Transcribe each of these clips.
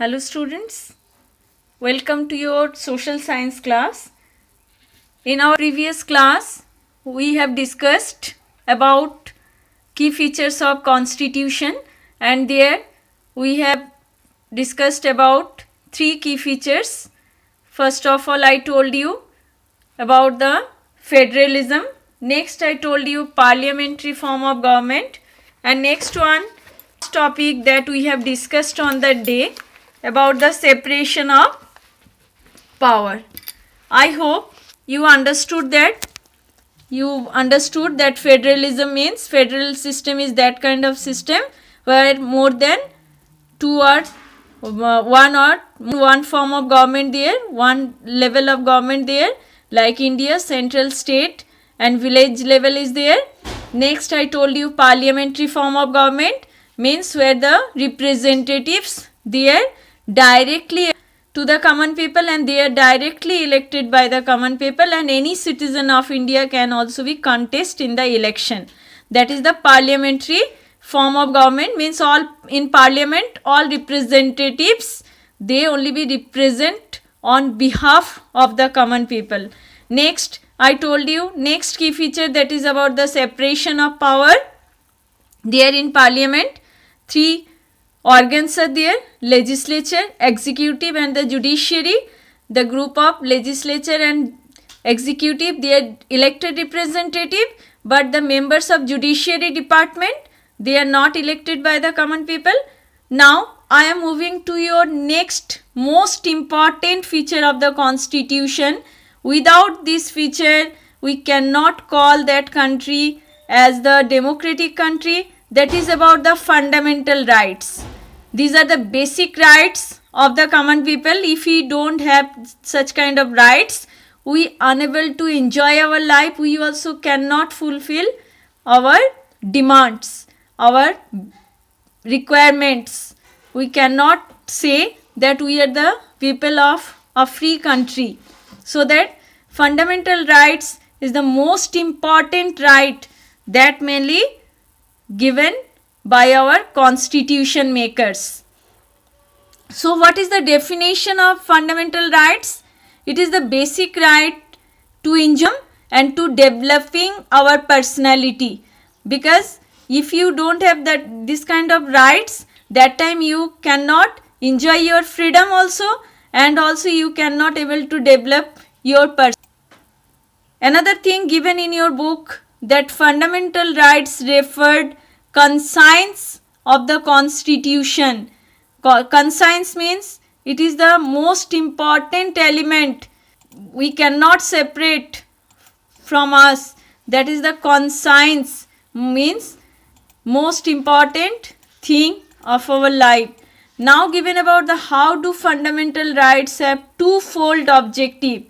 Hello students, welcome to your social science class. In our previous class, we have discussed about key features of constitution, and there we have discussed about three key features. First of all, I told you about the federalism. Next, I told you parliamentary form of government, and next topic that we have discussed on that day about the separation of power. I hope you understood that. You understood that federalism means federal system is that kind of system where more than two or one form of government there, one level of government there, like India, central, state and village level is there. Next, I told you parliamentary form of government means where the representatives there directly to the common people and they are directly elected by the common people, and any citizen of India can also be contest in the election. That is the parliamentary form of government, means all in parliament all representatives they only be represent on behalf of the common people. Next, I told you next key feature, that is about the separation of power. There in parliament three organs are there: legislature, executive and the judiciary. The group of legislature and executive, they are elected representative, but the members of judiciary department, they are not elected by the common people. Now I am moving to your next most important feature of the constitution. Without this feature we cannot call that country as the democratic country. That is about the fundamental rights. These are the basic rights of the common people. If we don't have such kind of rights, we unable to enjoy our life. We also cannot fulfill our demands, our requirements. We cannot say that we are the people of a free country. So that fundamental rights is the most important right that mainly given by our constitution makers. So what is the definition of fundamental rights? It is the basic right to enjoy and to developing our personality, because if you don't have this kind of rights, that time you cannot enjoy your freedom also, and also you cannot able to develop your person. Another thing given in your book, that fundamental rights referred conscience of the constitution. Conscience means it is the most important element. We cannot separate from us. That is the conscience, means most important thing of our life. Now given about the how do fundamental rights have twofold objective.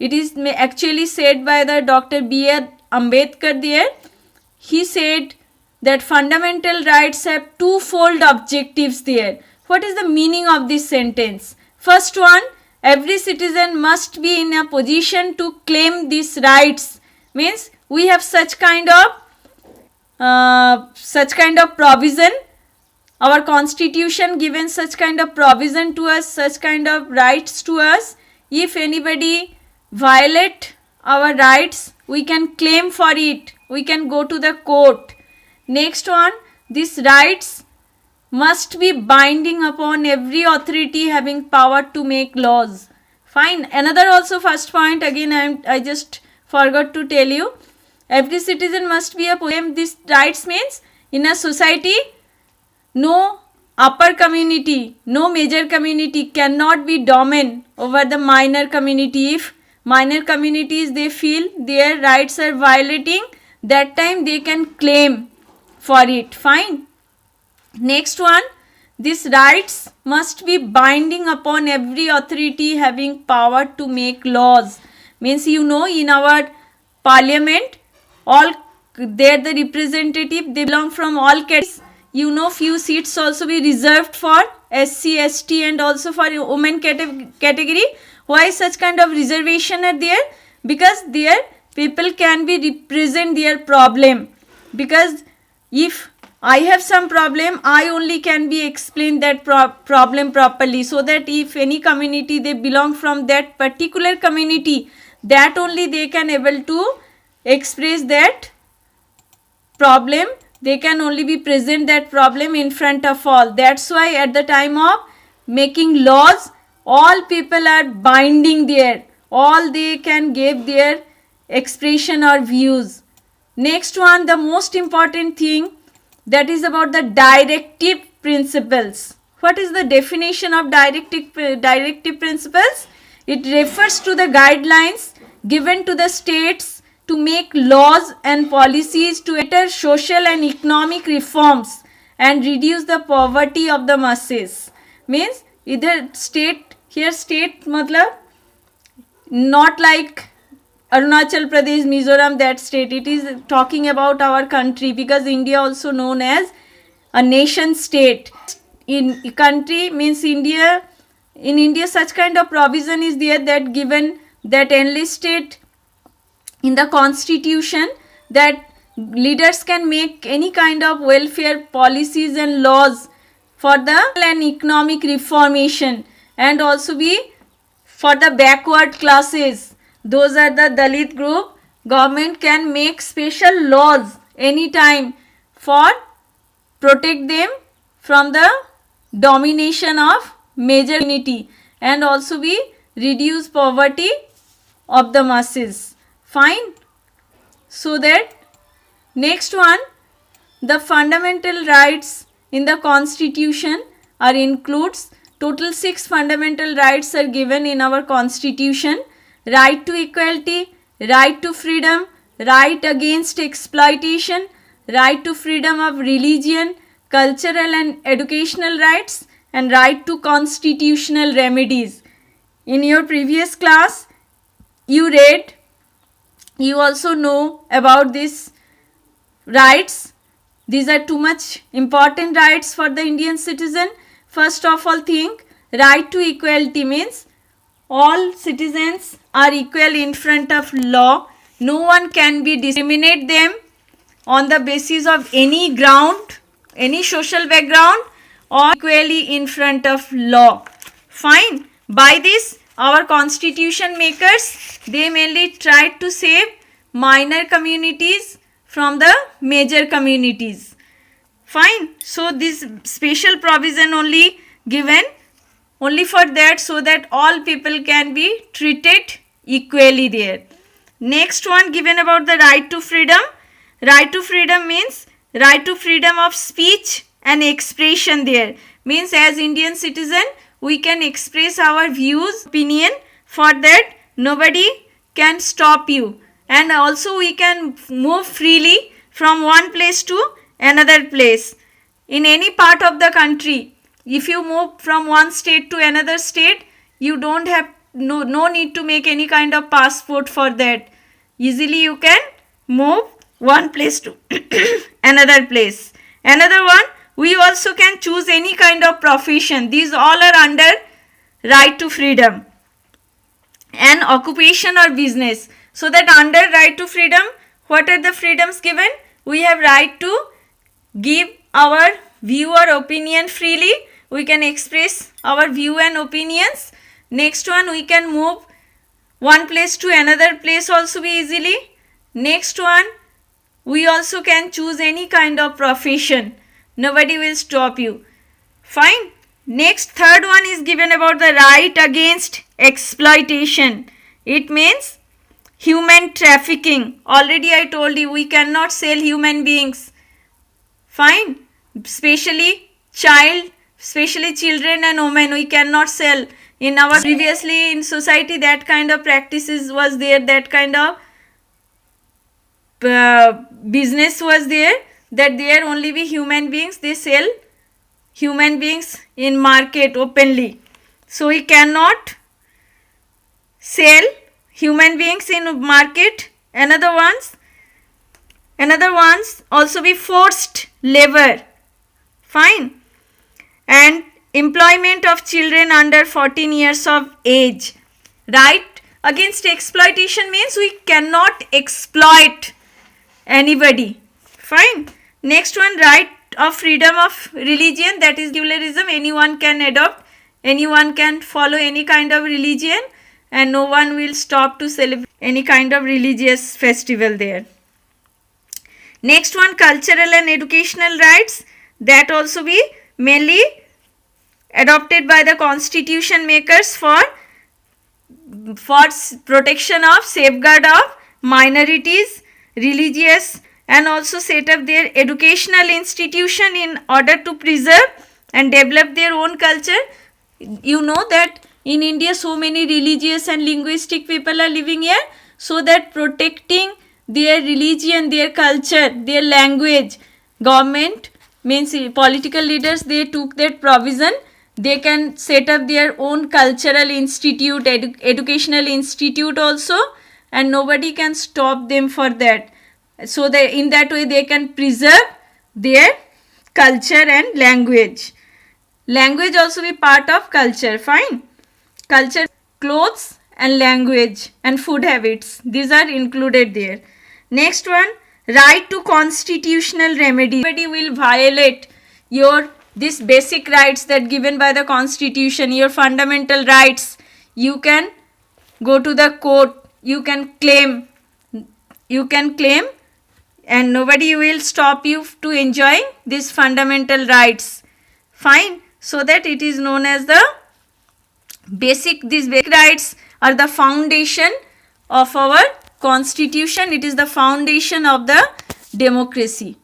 It is actually said by the Dr. B.R. Ambedkar there. He said that fundamental rights have twofold objectives there. What is the meaning of this sentence? First one, every citizen must be in a position to claim these rights. Means we have such kind of provision. Our constitution given such kind of provision to us, such kind of rights to us. If anybody violate our rights, we can claim for it. We can go to the court. Next one, these rights must be binding upon every authority having power to make laws. Fine. Another also first point, again I just forgot to tell you. Every citizen must be a claim. These rights means in a society, no upper community, no major community cannot be dominant over the minor community. If minor communities they feel their rights are violating, that time they can claim for it. Fine. Next one, these rights must be binding upon every authority having power to make laws. Means in our parliament, all there the representative, they belong from all categories. Few seats also be reserved for SC, ST and also for women category. Why such kind of reservation are there? Because there people can be represent their problem. Because if I have some problem, I only can be explained that problem properly, so that if any community they belong from that particular community, that only they can able to express that problem, they can only be present that problem in front of all. That's why at the time of making laws, all people are binding there, all they can give their expression or views. Next one, the most important thing, that is about the directive principles. What is the definition of directive principles? It refers to the guidelines given to the states to make laws and policies to enter social and economic reforms and reduce the poverty of the masses. Means either state, here state matlab not like Arunachal Pradesh, Mizoram, that state. It is talking about our country, because India also known as a nation state. In country means India, in India such kind of provision is there that given that enlisted in the constitution that leaders can make any kind of welfare policies and laws for the and economic reformation, and also be for the backward classes. Those are the Dalit group. Government can make special laws anytime for protect them from the domination of major community, and also be reduce poverty of the masses. Fine. So that next one, the fundamental rights in the constitution are includes total 6 fundamental rights are given in our constitution. Right to equality, right to freedom, right against exploitation, right to freedom of religion, cultural and educational rights, and right to constitutional remedies. In your previous class, you read, you also know about these rights. These are too much important rights for the Indian citizen. First of all, think right to equality means all citizens are equal in front of law. No one can be discriminate them on the basis of any ground, any social background, or equally in front of law. Fine. By this, our constitution makers, they mainly tried to save minor communities from the major communities. Fine. So this special provision only given only for that, so that all people can be treated equally there. Next one, given about the right to freedom. Right to freedom means right to freedom of speech and expression there. Means as Indian citizen, we can express our views, opinion. For that, nobody can stop you. And also we can move freely from one place to another place. In any part of the country, if you move from one state to another state, you don't have no need to make any kind of passport for that. Easily you can move one place to another place. Another one, we also can choose any kind of profession. These all are under right to freedom. And occupation or business. So that under right to freedom, what are the freedoms given? We have right to give our view or opinion freely. We can express our view and opinions. Next one, we can move one place to another place also be easily. Next one, we also can choose any kind of profession. Nobody will stop you. Fine. Next, third one is given about the right against exploitation. It means human trafficking. Already I told you, we cannot sell human beings. Fine. Especially children and women, we cannot sell. In our previously in society, that kind of practices was there, that kind of business was there, that there only be human beings, they sell human beings in market openly. So we cannot sell human beings in market. Another ones also be forced labor. Fine. And employment of children under 14 years of age. Right against exploitation means we cannot exploit anybody. Fine. Next one, right of freedom of religion, that is secularism. Anyone can adopt, anyone can follow any kind of religion, and no one will stop to celebrate any kind of religious festival there. Next one, cultural and educational rights, that also be mainly adopted by the constitution makers for protection of, safeguard of minorities, religious, and also set up their educational institution in order to preserve and develop their own culture. You know that in India so many religious and linguistic people are living here, so that protecting their religion, their culture, their language, government means political leaders, they took that provision. They can set up their own cultural institute, educational institute also, and nobody can stop them for that. So that in that way they can preserve their culture and language. Language also be part of culture, fine. Culture, clothes and language and food habits, these are included there. Next one, right to constitutional remedy. Nobody will violate your these basic rights that given by the constitution, your fundamental rights. You can go to the court, you can claim, and nobody will stop you to enjoying these fundamental rights, fine. So that it is known as the these basic rights are the foundation of our constitution. It is the foundation of the democracy.